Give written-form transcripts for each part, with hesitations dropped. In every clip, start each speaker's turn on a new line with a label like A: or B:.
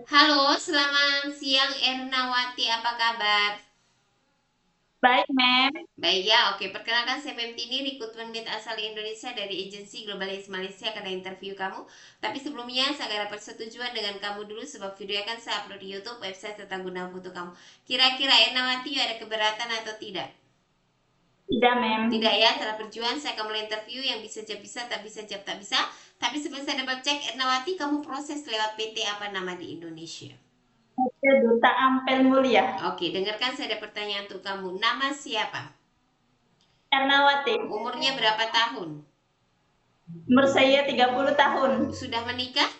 A: Halo, selamat siang Ernawati, apa kabar?
B: Baik, Mem.
A: Baik ya, oke. Perkenalkan saya Femtini, recruitment lead asal Indonesia dari agensi Globalis Malaysia karena interview kamu. Tapi sebelumnya saya akan persetujuan dengan kamu dulu sebab video akan saya upload di YouTube website tentang guna foto kamu. Kira-kira Ernawati ada keberatan atau tidak?
B: Tidak,
A: Tidak
B: Mem.
A: ya, setelah perjuangan saya akan mulai interview yang bisa jawab bisa, tak bisa jawab tak bisa. Tapi sebelum saya dapat cek, Ernawati kamu proses lewat PT apa nama di Indonesia?
B: Saya Duta Ampel Mulia.
A: Oke, dengarkan saya ada pertanyaan untuk kamu. Nama siapa?
B: Ernawati.
A: Umurnya berapa tahun?
B: Umur saya 30 tahun.
A: Sudah menikah?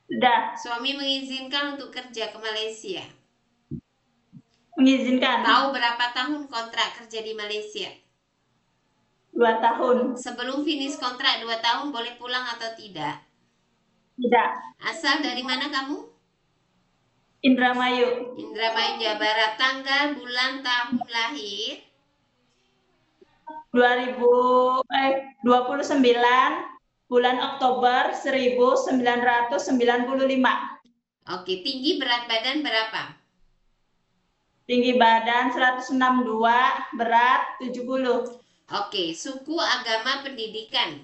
B: Sudah
A: Suami mengizinkan untuk kerja ke Malaysia.
B: mengizinkan
A: Tahu berapa tahun kontrak kerja di Malaysia?
B: 2 tahun.
A: Sebelum finish kontrak 2 tahun boleh pulang atau tidak?
B: Tidak.
A: Asal dari mana kamu?
B: Indramayu.
A: Indramayu, Jawa Barat. Tanggal, bulan, tahun lahir?
B: 29 bulan Oktober 1995.
A: Oke, tinggi berat badan berapa?
B: Tinggi badan 162, berat 70.
A: Oke, suku, agama, pendidikan.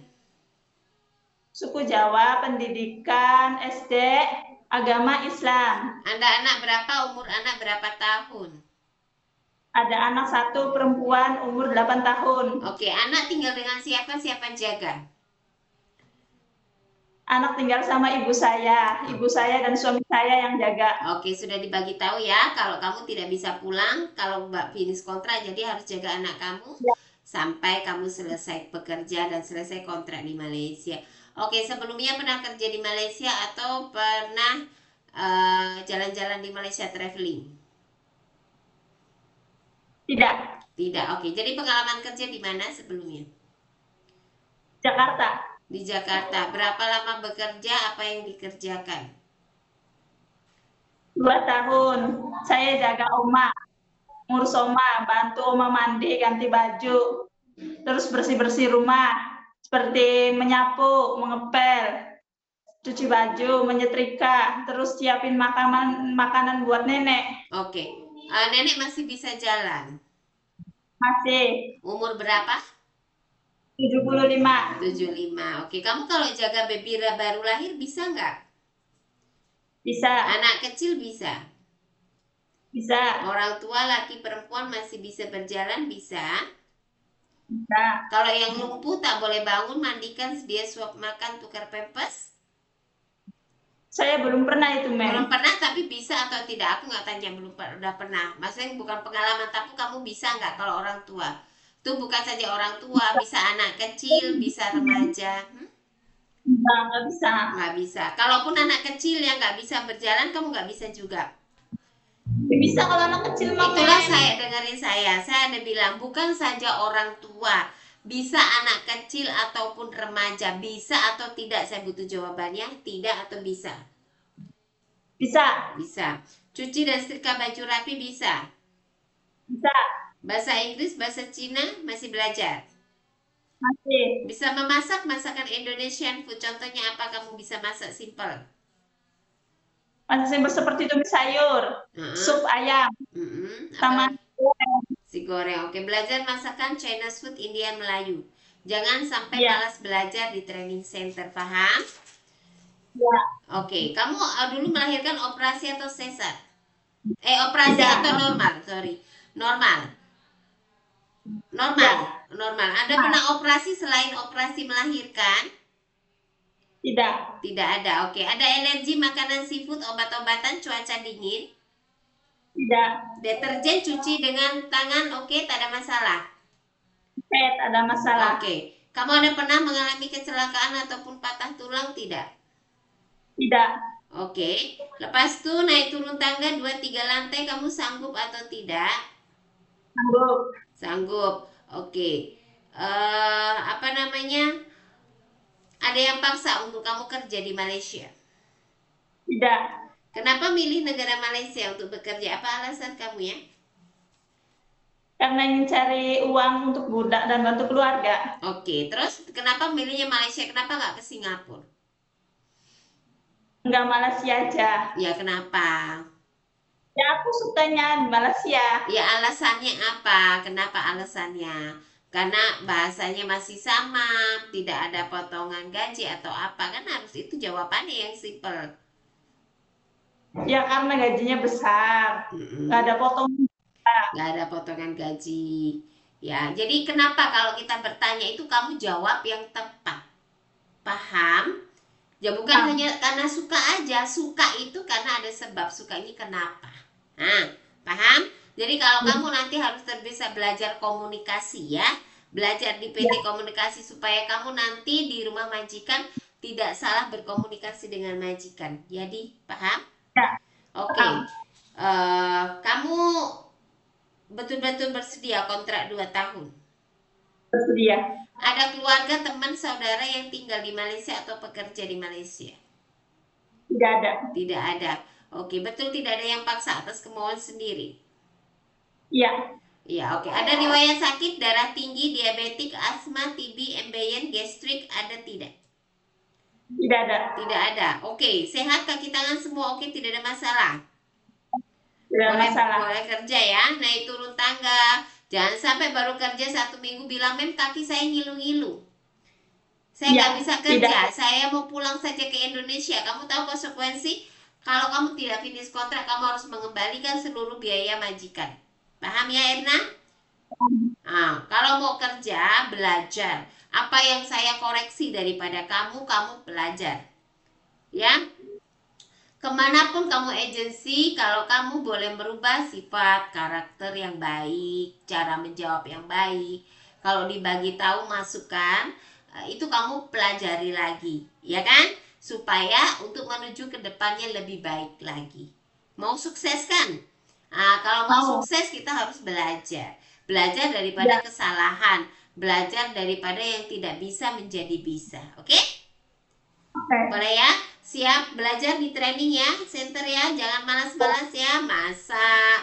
B: Suku Jawa, pendidikan SD, agama Islam.
A: Anda anak berapa? Umur anak berapa tahun?
B: Ada anak satu perempuan umur 8 tahun.
A: Oke, anak tinggal dengan siapa? Siapa jaga?
B: Anak tinggal sama ibu saya. Ibu saya dan suami saya yang jaga.
A: Oke, sudah dibagi tahu ya. Kalau kamu tidak bisa pulang, kalau Mbak finish kontrak, jadi harus jaga anak kamu
B: Ya,
A: sampai kamu selesai bekerja dan selesai kontrak di Malaysia. Oke, sebelumnya pernah kerja di Malaysia atau pernah jalan-jalan di Malaysia traveling?
B: tidak.
A: Tidak. Oke, jadi pengalaman kerja di mana sebelumnya?
B: Jakarta.
A: Di Jakarta. Berapa lama bekerja? Apa yang dikerjakan?
B: 2 tahun. Saya jaga oma. Ngurus oma. Bantu oma mandi, ganti baju. Terus bersih-bersih rumah. Seperti menyapu, mengepel, cuci baju, menyetrika. Terus siapin makanan makanan buat nenek.
A: Oke, nenek masih bisa jalan.
B: Masih
A: Umur berapa?
B: 75.
A: 75. Oke, kamu kalau jaga baby baru lahir bisa nggak?
B: Bisa.
A: Anak kecil bisa.
B: Bisa.
A: Orang tua laki perempuan masih bisa berjalan bisa.
B: Bisa.
A: Kalau yang lumpuh tak boleh bangun, mandikan, sedia suap makan, tukar pempes.
B: Saya belum pernah itu, Mem.
A: Belum pernah tapi bisa atau tidak? Aku nggak tanya belum udah pernah. Maksudnya bukan pengalaman tapi kamu bisa nggak kalau orang tua? Itu bukan saja orang tua, bisa anak kecil, bisa remaja.
B: Nggak bisa.
A: Nggak bisa. Kalaupun anak kecil yang nggak bisa berjalan, kamu nggak bisa juga.
B: Bisa kalau anak kecil mah,
A: Itulah
B: Mem.
A: saya dengerin saya ada bilang bukan saja orang tua, bisa anak kecil ataupun remaja, bisa atau tidak, saya butuh jawabannya, tidak atau bisa.
B: Bisa.
A: Bisa. Cuci dan setrika baju rapi bisa.
B: Bisa.
A: Bahasa Inggris, bahasa Cina masih belajar.
B: Masih.
A: Bisa memasak masakan Indonesian food, contohnya apa, kamu bisa masak simple?
B: Masih simpel seperti tumis sayur,
A: Heeh.
B: sup ayam,
A: Apa?
B: sama goreng.
A: Si goreng. Oke, belajar masakan Chinese food, Indian, Melayu. Jangan sampai
B: Iya.
A: malas belajar di training center, paham?
B: Iya.
A: Oke, kamu dulu melahirkan operasi atau sesar? Operasi atau
B: Tidak.
A: normal? Sorry, normal. Normal,
B: Tidak.
A: normal. Anda
B: Nah,
A: pernah operasi selain operasi melahirkan?
B: tidak.
A: Tidak ada. Oke, ada alergi makanan seafood, obat-obatan, cuaca dingin?
B: Tidak.
A: Deterjen cuci dengan tangan, oke, tak ada masalah.
B: Pet ada masalah.
A: Oke, kamu ada pernah mengalami kecelakaan ataupun patah tulang tidak?
B: Tidak.
A: Oke, lepas itu naik turun tangga 2 3 lantai kamu sanggup atau tidak?
B: Sanggup.
A: Sanggup. Oke. Apa namanya? Ada yang paksa untuk kamu kerja di Malaysia.
B: Tidak.
A: Kenapa milih negara Malaysia untuk bekerja? Apa alasan kamu ya?
B: Karena ingin cari uang untuk budak dan bantu keluarga.
A: Oke, terus kenapa milihnya Malaysia? Kenapa nggak ke Singapura?
B: Enggak Malaysia aja.
A: Ya, kenapa?
B: Ya aku sukanya di Malaysia.
A: Ya, alasannya apa? Kenapa alasannya? Karena bahasanya masih sama, tidak ada potongan gaji atau apa? Kan harus itu jawabannya yang simple.
B: Ya karena gajinya besar. Nggak
A: Mm-mm.
B: ada potong.
A: Nggak ada potongan gaji. Ya, jadi kenapa kalau kita bertanya itu kamu jawab yang tepat. Paham? Ya bukan
B: Nah,
A: hanya karena suka aja. Suka itu karena ada sebab. Suka ini kenapa? Nah, paham? Jadi kalau kamu nanti harus terbiasa belajar komunikasi ya. Belajar di
B: ya,
A: PT Komunikasi supaya kamu nanti di rumah majikan tidak salah berkomunikasi dengan majikan. Jadi, paham?
B: ya,
A: Oke.
B: paham.
A: Kamu betul-betul bersedia kontrak 2 tahun.
B: Bersedia.
A: Ada keluarga, teman, saudara yang tinggal di Malaysia atau pekerja di Malaysia?
B: Tidak ada.
A: Tidak ada. Oke, betul tidak ada yang paksa atas kemauan sendiri.
B: Iya,
A: Ya, oke. Ada riwayat sakit, darah tinggi, diabetik, asma, TB, embeyen, gastrik, ada tidak?
B: tidak ada.
A: Tidak ada. Oke, sehat kaki tangan semua oke, tidak ada masalah.
B: Tidak ada
A: Boleh
B: masalah.
A: boleh kerja ya, naik turun tangga. Jangan sampai baru kerja 1 minggu bilang, "Mem, kaki saya ngilu-ngilu. Saya
B: Iya,
A: nggak bisa
B: tidak.
A: kerja, saya mau pulang saja ke Indonesia." Kamu tahu konsekuensi? Kalau kamu tidak finish kontrak, kamu harus mengembalikan seluruh biaya majikan. Paham ya, Erna? Nah, kalau mau kerja, belajar. Apa yang saya koreksi daripada kamu, kamu belajar. Ya, kemanapun kamu agensi, kalau kamu boleh merubah sifat, karakter yang baik, cara menjawab yang baik. Kalau dibagi tahu masukan, itu kamu pelajari lagi, ya kan? Supaya untuk menuju ke depannya lebih baik lagi. Mau sukses kan? Nah, kalau mau
B: Mau.
A: sukses kita harus belajar. Belajar daripada
B: Ya,
A: kesalahan, belajar daripada yang tidak bisa menjadi bisa. Oke?
B: oke.
A: Boleh ya? Siap belajar di training ya, center ya. Jangan malas-malas ya. Masak,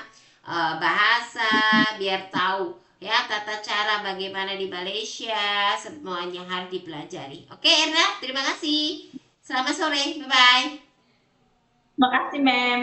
A: bahasa, biar tahu ya tata cara bagaimana di Malaysia. Semuanya harus dipelajari. Oke, Erna, terima kasih. Selamat sore. Bye-bye.
B: Makasih, Mem.